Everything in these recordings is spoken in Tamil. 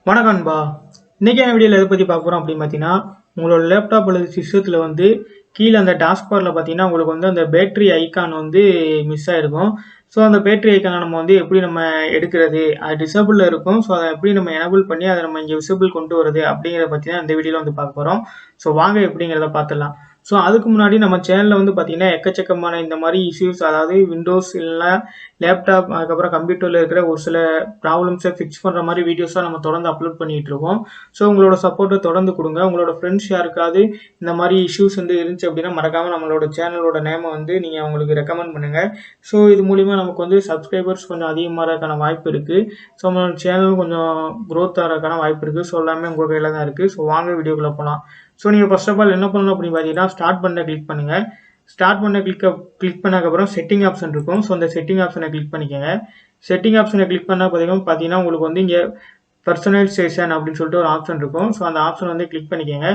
வணக்கம் நண்பா. இன்னைக்கு என்ன வீடியோவில் எதை பற்றி பார்க்க போகிறோம் அப்படின்னு பார்த்தீங்கன்னா, உங்களோட லேப்டாப் அல்லது சிஸ்டத்தில் வந்து கீழே அந்த டாஸ்க்பாரில் பார்த்தீங்கன்னா உங்களுக்கு வந்து அந்த பேட்டரி ஐக்கான் வந்து மிஸ் ஆகிருக்கும். ஸோ அந்த பேட்டரி ஐக்கானை நம்ம வந்து எப்படி நம்ம எடுக்கிறது, அது டிசபிளில் இருக்கும். ஸோ அதை எப்படி நம்ம எனபிள் பண்ணி அதை நம்ம இங்கே விசிபிள் கொண்டு வரது அப்படிங்கிறத பற்றி தான் இந்த வீடியோவில் வந்து பார்க்க போகிறோம். ஸோ வாங்க எப்படிங்கிறத பார்த்துடலாம். ஸோ அதுக்கு முன்னாடி நம்ம சேனலில் வந்து பார்த்தீங்கன்னா எக்கச்சக்கமான இந்த மாதிரி இஷ்யூஸ், அதாவது விண்டோஸ் இல்லைனா லேப்டாப் அதுக்கப்புறம் கம்ப்யூட்டரில் இருக்கிற ஒரு சில ப்ராப்ளம்ஸை ஃபிக்ஸ் பண்ணுற மாதிரி வீடியோஸாக நம்ம தொடர்ந்து அப்லோட் பண்ணிகிட்டு இருக்கோம். ஸோ உங்களோட சப்போர்ட்டை தொடர்ந்து கொடுங்க. உங்களோட ஃப்ரெண்ட்ஸ் யாருக்காவது இந்த மாதிரி இஷ்யூஸ் வந்து இருந்துச்சு அப்படின்னா மறக்காமல் நம்மளோட சேனலோட நேமை வந்து நீங்கள் அவங்களுக்கு ரெக்கமெண்ட் பண்ணுங்கள். ஸோ இது மூலிமா நமக்கு வந்து சப்ஸ்கிரைபர்ஸ் கொஞ்சம் அதிகமாகறதுக்கான வாய்ப்பு இருக்குது. ஸோ நம்மளோட சேனல் கொஞ்சம் க்ரோத் ஆகிறதுக்கான வாய்ப்பு இருக்குது. ஸோ எல்லாமே உங்கள் கையில் தான் இருக்குது. ஸோ வாங்க வீடியோக்குள்ளே போகலாம். ஸோ நீங்கள் ஃபர்ஸ்ட் ஆஃப் ஆல் என்ன பண்ணணும் அப்படின்னு பார்த்தீங்கன்னா, ஸ்டார்ட் பண்ண கிளிக் பண்ணுங்கள். ஸ்டார்ட் பண்ண கிளிக் பண்ணதுக்கப்புறம் செட்டிங் ஆப்ஷன் இருக்கும். ஸோ அந்த செட்டிங் ஆப்ஷனை கிளிக் பண்ணிக்கோங்க. செட்டிங் ஆப்ஷனை கிளிக் பண்ணால் பார்த்தீங்கன்னா உங்களுக்கு வந்து இங்கே பர்சனலைசேஷன் அப்படின்னு சொல்லிட்டு ஒரு ஆப்ஷன் இருக்கும். ஸோ அந்த ஆப்ஷன் வந்து கிளிக் பண்ணிக்கோங்க.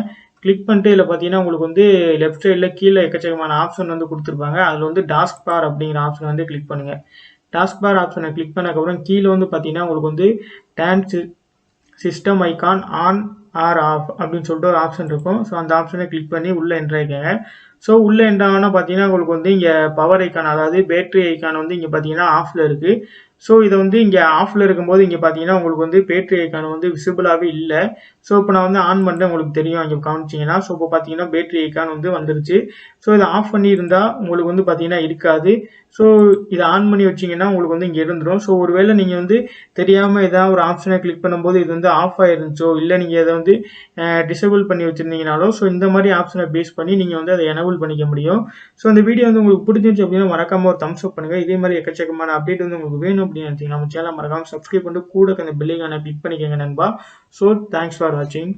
கிளிக் பண்ணிட்டு இதில் பார்த்தீங்கன்னா உங்களுக்கு வந்து லெஃப்ட் சைடில் கீழே எக்கச்சக்கமான ஆப்ஷன் வந்து கொடுத்துருப்பாங்க. அதில் வந்து டாஸ்க்பார் அப்படிங்கிற ஆப்ஷன் வந்து கிளிக் பண்ணுங்கள். டாஸ்க்பார் ஆப்ஷனை கிளிக் பண்ணதுக்கப்புறம் கீழே வந்து பார்த்தீங்கன்னா உங்களுக்கு வந்து டேன் system icon on or off அப்படின்னு சொல்லிட்டு ஒரு ஆப்ஷன் இருக்கும். ஸோ அந்த ஆப்ஷனை கிளிக் பண்ணி உள்ளே என்ட்ரு ஆகிக்கோங்க. ஸோ உள்ளே என்ட்ரானா பார்த்தீங்கன்னா உங்களுக்கு வந்து இங்கே பவர் ஐக்கான், அதாவது பேட்டரி ஐக்கான் வந்து இங்கே பார்த்தீங்கன்னா ஆஃபில் இருக்குது. ஸோ இதை வந்து இங்கே ஆஃபில் இருக்கும்போது இங்கே பார்த்தீங்கன்னா உங்களுக்கு வந்து பேட்டரி ஐக்கான் வந்து விசிபிளாகவே இல்லை. ஸோ இப்போ நான் வந்து ஆன் பண்ணிட்டு உங்களுக்கு தெரியும் இங்கே கவனிச்சிங்கன்னா. ஸோ இப்போ பார்த்தீங்கன்னா பேட்டரி ஐக்கான் வந்து வந்துருச்சு. ஸோ இதை ஆஃப் பண்ணியிருந்தால் உங்களுக்கு வந்து பார்த்தீங்கன்னா இருக்காது. ஸோ இதை ஆன் பண்ணி வச்சிங்கன்னா உங்களுக்கு வந்து இங்கே இருந்துடும். ஸோ ஒருவேளை நீங்கள் வந்து தெரியாமல் ஏதாவது ஒரு ஆப்ஷனை கிளிக் பண்ணும்போது இது வந்து ஆஃப் ஆயிருந்துச்சோ, இல்லை நீங்கள் இதை வந்து டிசேபிள் பண்ணி வச்சுருந்தீங்கனாலோ, ஸோ இந்த மாதிரி ஆப்ஷனை பேஸ் பண்ணி நீங்கள் வந்து அதை எனபிள் பண்ணிக்க முடியும். ஸோ இந்த வீடியோ வந்து உங்களுக்கு பிடிச்சிருந்துச்சு அப்படின்னா மறக்காமல் ஒரு தம்ஸ் அப் பண்ணுங்கள். இதே மாதிரி எக்கச்சக்கமான அப்டேட் வந்து உங்களுக்கு வேணும் அப்படின்னு நினைச்சீங்கன்னா நம்ம சேனலை மறக்காமல் சப்ஸ்கிரைப் பண்ணிட்டு கூட அந்த பெல் ஐகானை கிளிக் பண்ணிக்கோங்க நண்பா. ஸோ தேங்க்ஸ் ஃபார் வாட்சிங்.